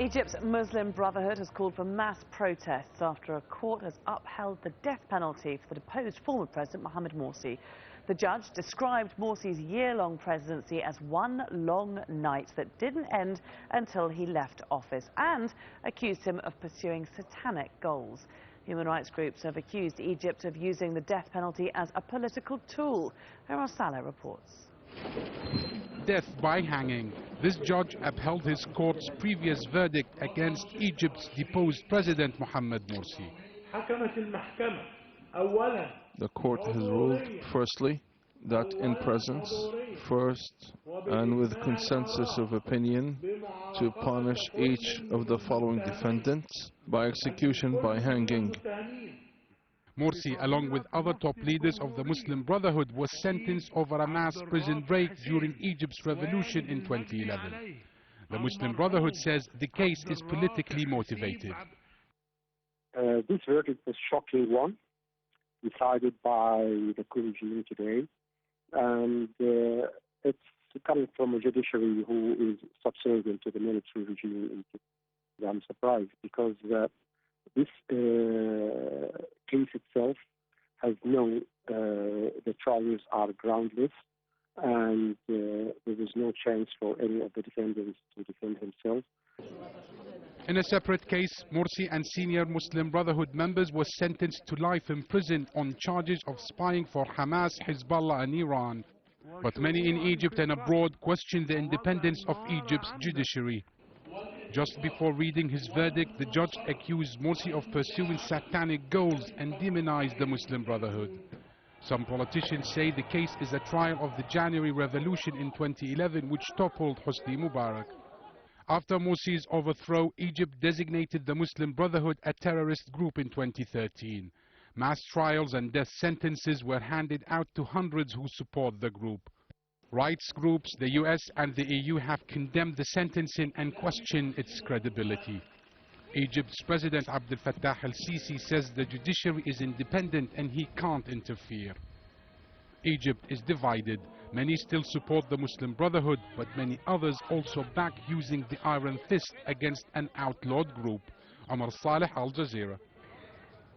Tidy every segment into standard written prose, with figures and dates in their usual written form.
Egypt's Muslim Brotherhood has called for mass protests after a court has upheld the death penalty for the deposed former President Mohamed Morsi. The judge described Morsi's year-long presidency as one long night that didn't end until he left office and accused him of pursuing satanic goals. Human rights groups have accused Egypt of using the death penalty as a political tool. Sahar Aziz reports. Death by hanging. This judge upheld his court's previous verdict against Egypt's deposed President Mohamed Morsi. The court has ruled, firstly, that in presence, first, and with consensus of opinion, to punish each of the following defendants by execution by hanging. Morsi, along with other top leaders of the Muslim Brotherhood, was sentenced over a mass prison break during Egypt's revolution in 2011. The Muslim Brotherhood says the case is politically motivated. This verdict was a shocking one, decided by the coup regime today, and it's coming from a judiciary who is subservient to the military regime in Egypt. I'm surprised because this case itself has the charges are groundless, and there is no chance for any of the defendants to defend himself. In a separate case, Morsi and senior Muslim Brotherhood members were sentenced to life in prison on charges of spying for Hamas, Hezbollah and Iran. But many in Egypt and abroad question the independence of Egypt's judiciary. Just before reading his verdict, the judge accused Morsi of pursuing satanic goals and demonized the Muslim Brotherhood. Some politicians say the case is a trial of the January revolution in 2011, which toppled Hosni Mubarak. After Morsi's overthrow, Egypt designated the Muslim Brotherhood a terrorist group in 2013. Mass trials and death sentences were handed out to hundreds who support the group. Rights groups, the US and the EU have condemned the sentencing and questioned its credibility. Egypt's President Abdel Fattah al-Sisi says the judiciary is independent and he can't interfere. Egypt is divided. Many still support the Muslim Brotherhood, but many others also back using the iron fist against an outlawed group. Omar Saleh, Al Jazeera.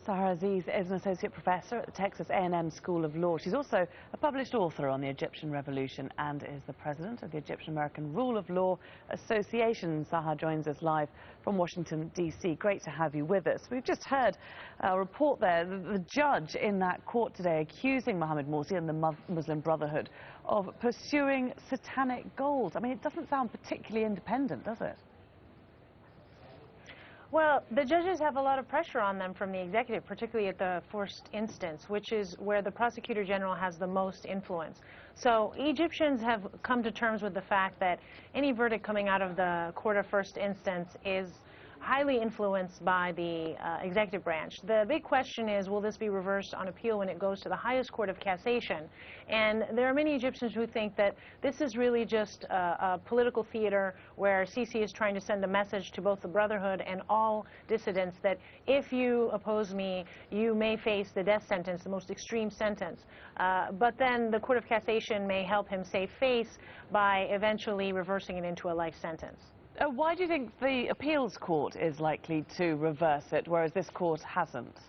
Sahar Aziz is an associate professor at the Texas A&M School of Law. She's also a published author on the Egyptian Revolution and is the president of the Egyptian American Rule of Law Association. Sahar joins us live from Washington, D.C. Great to have you with us. We've just heard a report there. The judge in that court today accusing Mohamed Morsi and the Muslim Brotherhood of pursuing satanic goals. I mean, it doesn't sound particularly independent, does it? Well, the judges have a lot of pressure on them from the executive, particularly at the first instance, which is where the prosecutor general has the most influence. So Egyptians have come to terms with the fact that any verdict coming out of the court of first instance is highly influenced by the executive branch. The big question is, will this be reversed on appeal when it goes to the highest court of cassation? And there are many Egyptians who think that this is really just a political theater where Sisi is trying to send a message to both the Brotherhood and all dissidents that if you oppose me, you may face the death sentence, the most extreme sentence. But then the court of cassation may help him save face by eventually reversing it into a life sentence. Why do you think the appeals court is likely to reverse it, whereas this court hasn't?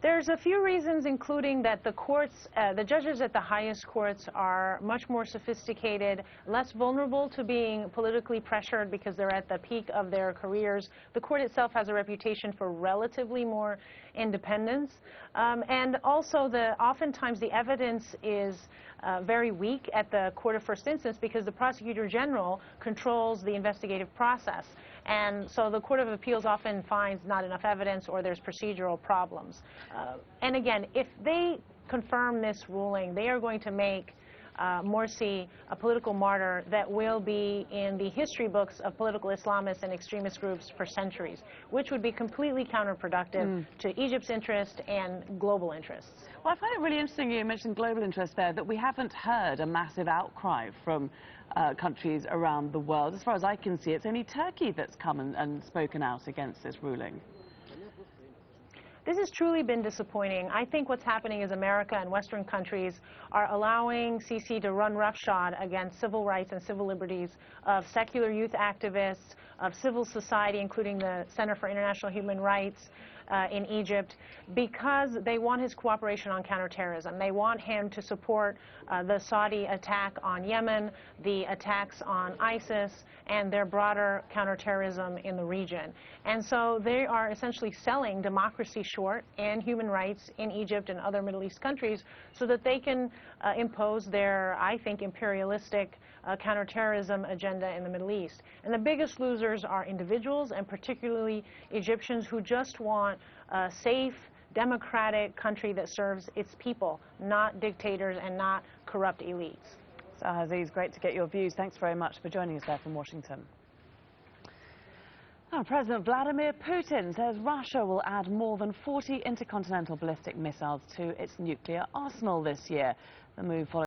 There's a few reasons, including that the courts, the judges at the highest courts are much more sophisticated, less vulnerable to being politically pressured because they're at the peak of their careers. The court itself has a reputation for relatively more independence. And also, oftentimes the evidence is very weak at the court of first instance because the prosecutor general controls the investigative process. And so the Court of Appeals often finds not enough evidence or there's procedural problems. And again, if they confirm this ruling, they are going to make Morsi a political martyr that will be in the history books of political Islamists and extremist groups for centuries, which would be completely counterproductive to Egypt's interest and global interests. Well, I find it really interesting you mentioned global interest there, that we haven't heard a massive outcry from countries around the world. As far as I can see, it's only Turkey that's come and spoken out against this ruling. This has truly been disappointing. I think what's happening is America and Western countries are allowing Sisi to run roughshod against civil rights and civil liberties of secular youth activists, of civil society, including the Center for International Human Rights in Egypt, because they want his cooperation on counterterrorism. They want him to support the Saudi attack on Yemen, the attacks on ISIS, and their broader counterterrorism in the region. And so they are essentially selling democracy short and human rights in Egypt and other Middle East countries so that they can impose their, I think, imperialistic counterterrorism agenda in the Middle East. And the biggest losers are individuals, and particularly Egyptians, who just want a safe, democratic country that serves its people, not dictators and not corrupt elites. Sahar Aziz, great to get your views. Thanks very much for joining us there from Washington. Now, President Vladimir Putin says Russia will add more than 40 intercontinental ballistic missiles to its nuclear arsenal this year. The move follows